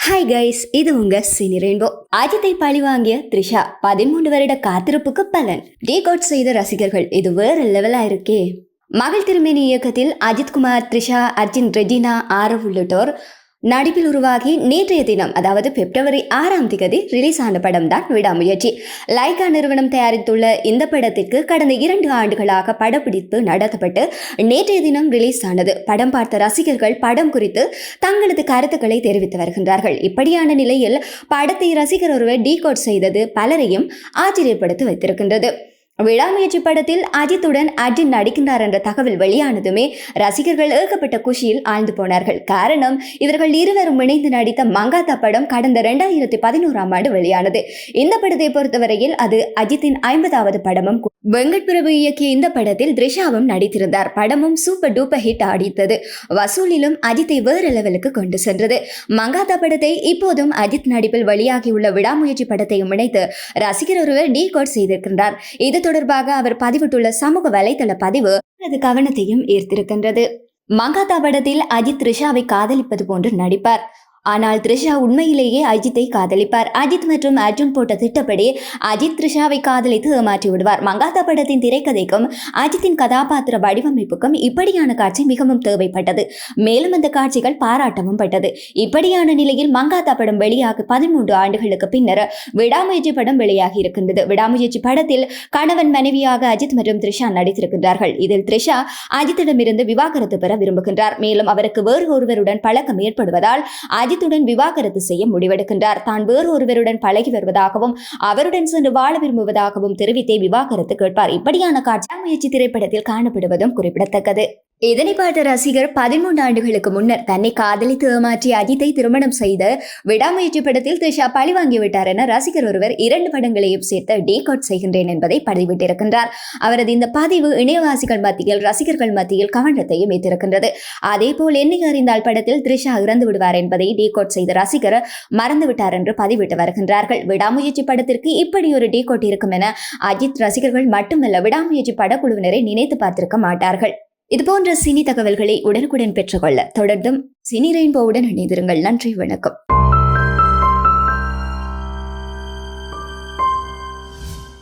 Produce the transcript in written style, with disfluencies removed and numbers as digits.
Hi guys, இது உங்க cine rainbow. அஜித்தை பழிவாங்கிய த்ரிஷா 13 வருட காத்திருப்புக்கு பலன். டீகோட் செய்த ரசிகர்கள் இது வேற லெவலா இருக்கே. மகள் திருமேனி இயக்கத்தில் அஜித்குமார், த்ரிஷா, அர்ஜுன், ரெஜினா, ஆரவ் உள்ளிட்டோர் நடிப்பில் உருவாகி நேற்றைய தினம், அதாவது பிப்ரவரி 6 ரிலீஸ் ஆன படம் தான் விடாமுயற்சி. லைகா நிறுவனம் தயாரித்துள்ள இந்த படத்திற்கு கடந்த 2 ஆண்டுகளாக படப்பிடிப்பு நடத்தப்பட்டு நேற்றைய தினம் ரிலீஸ் ஆனது. படம் பார்த்த ரசிகர்கள் படம் குறித்து தங்களது கருத்துக்களை தெரிவித்து வருகின்றார்கள். இப்படியான நிலையில் படத்தை ரசிகர் ஒருவர் டீகோட் செய்தது பலரையும் ஆச்சரியப்படுத்தி வைத்திருக்கின்றது. விடாமுயற்சி படத்தில் அஜித்துடன் அர்ஜுன் நடிக்கின்றார் என்ற தகவல் வெளியானதுமே ரசிகர்கள் ஏகப்பட்ட குஷியில் ஆழ்ந்து போனார்கள். காரணம், இவர்கள் இருவரும் இணைந்து நடித்த மங்காத்தா படம் கடந்த 2011ஆம் ஆண்டு வெளியானது. இந்த படத்தை பொறுத்தவரையில் அது அஜித்தின் 50வது படமும். வெங்கட் பிரபு இயக்கிய இந்த படத்தில் த்ரிஷாவும் நடித்திருந்தார். படமும் சூப்பர் டூப்பர் ஹிட் அடித்தது. வசூலிலும் அஜித்தை வேறு லெவலுக்கு கொண்டு சென்றது. மங்காத்தா படத்தை இப்போதும் அஜித் நடிப்பில் வெளியாகியுள்ள விடாமுயற்சி படத்தையும் இணைத்து ரசிகர் ஒருவர் டீகோட் செய்திருக்கின்றார். இது தொடர்பாக அவர் பதிவிட்டுள்ள சமூக வலைதள பதிவு அது கவனத்தையும் ஈர்த்திருக்கின்றது. மங்காத்தா படத்தில் அஜித் த்ரிஷாவை காதலிப்பது போன்று நடிப்பார். ஆனால் த்ரிஷா உண்மையிலேயே அஜித்தை காதலிப்பார். அஜித் மற்றும் அர்ஜுன் போட்ட திட்டப்படி அஜித் த்ரிஷாவை காதலித்து ஏமாற்றி விடுவார். மங்காத்தா படத்தின் திரைக்கதைக்கும் அஜித்தின் கதாபாத்திர வடிவமைப்புக்கும் இப்படியான காட்சி மிகவும் தேவைப்பட்டது. மேலும் அந்த காட்சிகள் பாராட்டவும் பட்டது. இப்படியான நிலையில் மங்காத்தா படம் வெளியாக 13 ஆண்டுகளுக்கு பின்னர் விடாமுயற்சி படம் வெளியாகி இருக்கின்றது. விடாமுயற்சி படத்தில் கணவன் மனைவியாக அஜித் மற்றும் த்ரிஷா நடித்திருக்கின்றார்கள். இதில் த்ரிஷா அஜித்திடமிருந்து விவாகரத்து பெற விரும்புகின்றார். மேலும் அவருக்கு வேறு ஒருவருடன் பழக்கம் ஏற்படுவதால் அஜித்துடன் விவாகரத்து செய்ய முடிவெடுக்கின்றார். தான் வேறு ஒருவருடன் பழகி வருவதாகவும் அவருடன் சென்று வாழ விரும்புவதாகவும் தெரிவித்தே விவாகரத்து கேட்பார். இப்படியான காட்சி முயற்சி திரைப்படத்தில் காணப்படுவதும் குறிப்பிடத்தக்கது. இதனை பார்த்த ரசிகர் 13 ஆண்டுகளுக்கு முன்னர் தன்னை காதலித்து ஏமாற்றி அஜித்தை திருமணம் செய்த விடாமுயற்சி படத்தில் த்ரிஷா பழி வாங்கிவிட்டார் என ரசிகர் ஒருவர் 2 படங்களையும் சேர்த்து டீகோட் செய்கின்றேன் என்பதை பதிவிட்டிருக்கின்றார். அவரது இந்த பதிவு இணையவாசிகள் மத்தியில், ரசிகர்கள் மத்தியில் கவனத்தையும் வைத்திருக்கின்றது. அதேபோல் என்னை அறிந்தால் படத்தில் த்ரிஷா இறந்து விடுவார் என்பதை டீகோட் செய்த ரசிகர் மறந்துவிட்டார் என்று பதிவிட்டு வருகின்றார்கள். விடாமுயற்சி படத்திற்கு இப்படி ஒரு டீகோட் இருக்கும் என அஜித் ரசிகர்கள் மட்டுமல்ல, விடாமுயற்சி படக்குழுவினரை நினைத்து பார்த்திருக்க மாட்டார்கள். இதுபோன்ற சினி தகவல்களை உடனுக்குடன் பெற்றுக்கொள்ள தொடர்ந்தும் சினி ரெயின்போவுடன் இணைந்திருங்கள். நன்றி, வணக்கம்.